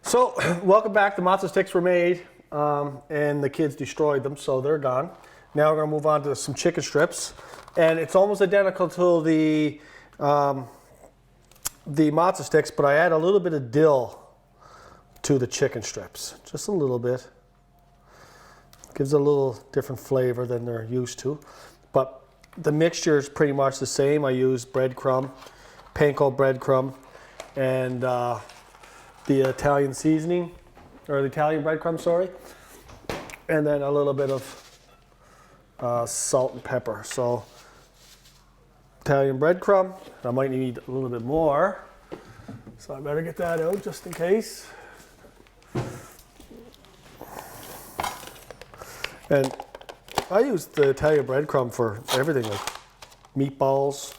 So, welcome back. The matzo sticks were made, and the kids destroyed them, so they're gone. Now we're gonna move on to some chicken strips, and it's almost identical to the matzo sticks, but I add a little bit of dill to the chicken strips, just a little bit. Gives a little different flavor than they're used to, but the mixture is pretty much the same. I use breadcrumb, panko breadcrumb, and the Italian seasoning, or the Italian breadcrumb, sorry, and then a little bit of salt and pepper. So Italian breadcrumb, I might need a little bit more, so I better get that out just in case. And I use the Italian breadcrumb for everything, like meatballs,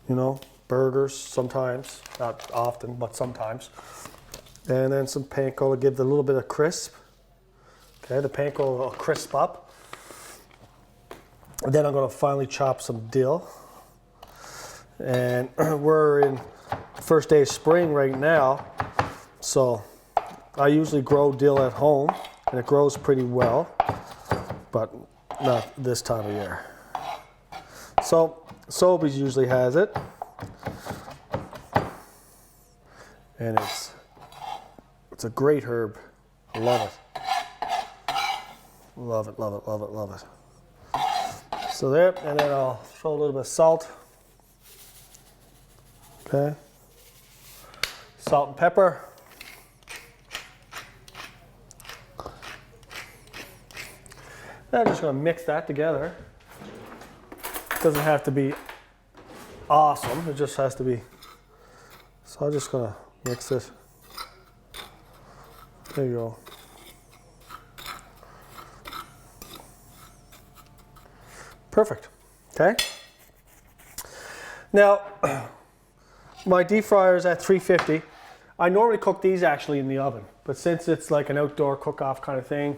you know, burgers sometimes, not often, but sometimes. And then some panko to give it a little bit of crisp. Okay, the panko will crisp up. And then I'm gonna finally chop some dill. And we're in the first day of spring right now, so I usually grow dill at home, and it grows pretty well, but not this time of year. So Sobeys usually has it. And it's a great herb. I love it. Love it, love it, love it, love it. So there, and then I'll throw a little bit of salt. Okay. Salt and pepper. And I'm just gonna mix that together. It doesn't have to be awesome, it just has to be. So I'm just gonna mix it. There you go. Perfect. Okay. Now, my deep fryer is at 350. I normally cook these actually in the oven, but since it's like an outdoor cook-off kind of thing,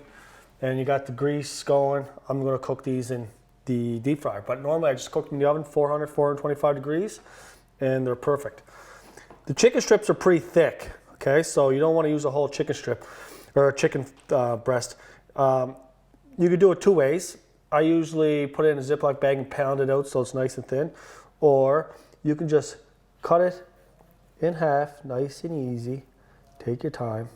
and you got the grease going, I'm gonna cook these in the deep fryer. But normally I just cook them in the oven, 400, 425 degrees, and they're perfect. The chicken strips are pretty thick, okay? So you don't want to use a whole chicken strip or a chicken breast. You could do it two ways. I usually put it in a Ziploc bag and pound it out so it's nice and thin. Or you can just cut it in half, nice and easy. Take your time.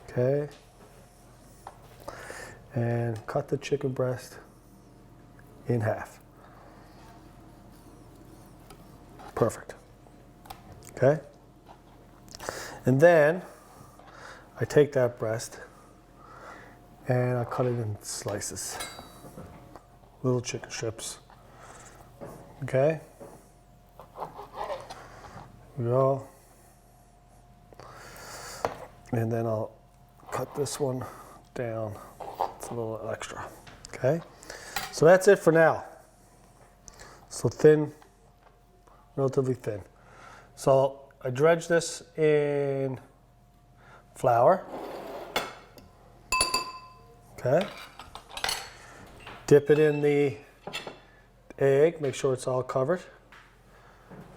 Okay. And cut the chicken breast in half. Perfect. Okay. And then I take that breast and I cut it in slices. Little chicken strips. Okay. Here we go. And then I'll cut this one down. It's a little extra. Okay. So that's it for now. So thin. Relatively thin. So I dredge this in flour. Okay. Dip it in the egg, make sure it's all covered.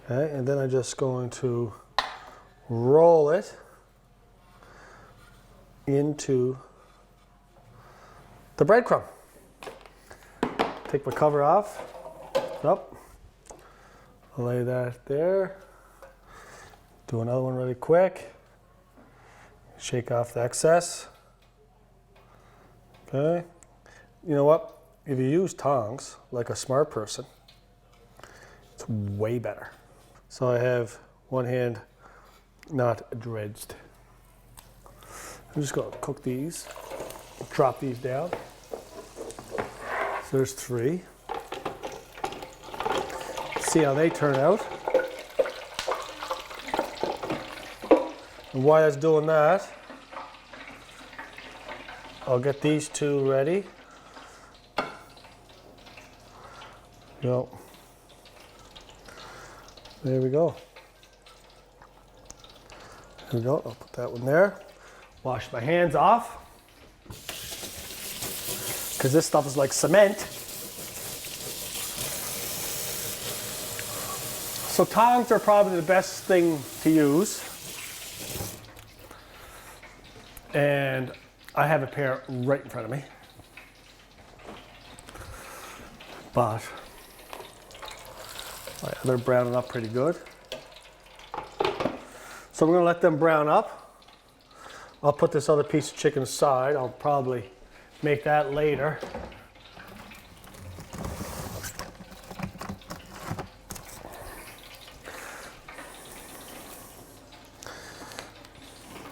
Okay, and then I'm just going to roll it into the breadcrumb. Take my cover off. Nope. I'll lay that there. Do another one really quick. Shake off the excess. Okay. You know what? If you use tongs, like a smart person, it's way better. So I have one hand not dredged. I'm just gonna cook these, drop these down. So there's 3. See how they turn out. And while I was doing that, I'll get these 2 ready. Yep. There we go. There we go. I'll put that one there. Wash my hands off, because this stuff is like cement. So tongs are probably the best thing to use. And I have a pair right in front of me. But they're browning up pretty good. So we're gonna let them brown up. I'll put this other piece of chicken aside. I'll probably make that later.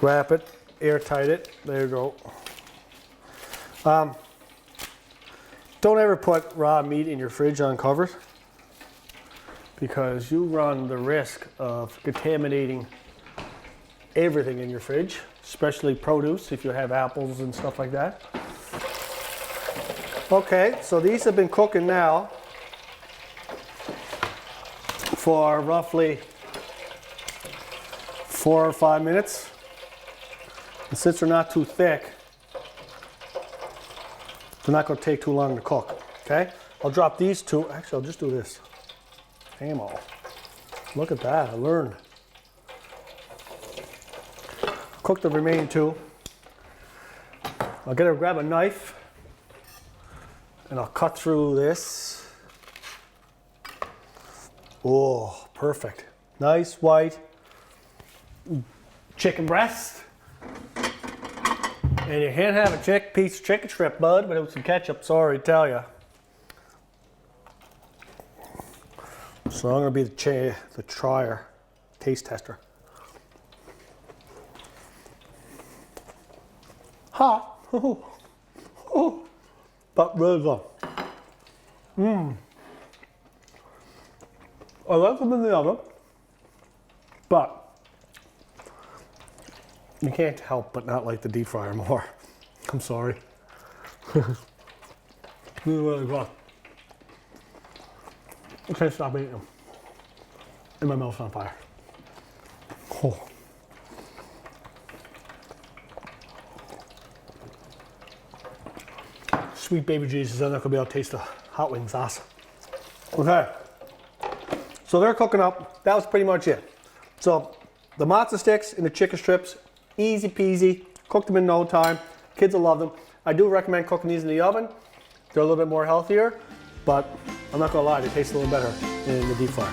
Wrap it, airtight it. There you go. Don't ever put raw meat in your fridge uncovered because you run the risk of contaminating everything in your fridge, especially produce if you have apples and stuff like that. Okay, so these have been cooking now for roughly 4 or 5 minutes. And since they're not too thick, they're not going to take too long to cook. Okay, I'll drop these two. Actually, I'll just do this. Ammo. Look at that, I learned. Cook the remaining two. I'll grab a knife and I'll cut through this. Oh, perfect. Nice white chicken breast. And you can't have a piece of chicken strip, bud, without some ketchup, sorry to tell you. So I'm going to be the trier, taste tester. Hot, but really good. I like them in the oven, but you can't help but not like the deep fryer more. I'm sorry. Really good. I can't stop eating them. And my mouth's on fire. Oh. Sweet baby Jesus, I'm not gonna be able to taste the hot wing sauce. Okay. So they're cooking up. That was pretty much it. So the matzo sticks and the chicken strips, easy peasy, cooked them in no time. Kids will love them. I do recommend cooking these in the oven. They're a little bit more healthier, but I'm not gonna lie, they taste a little better in the deep fryer.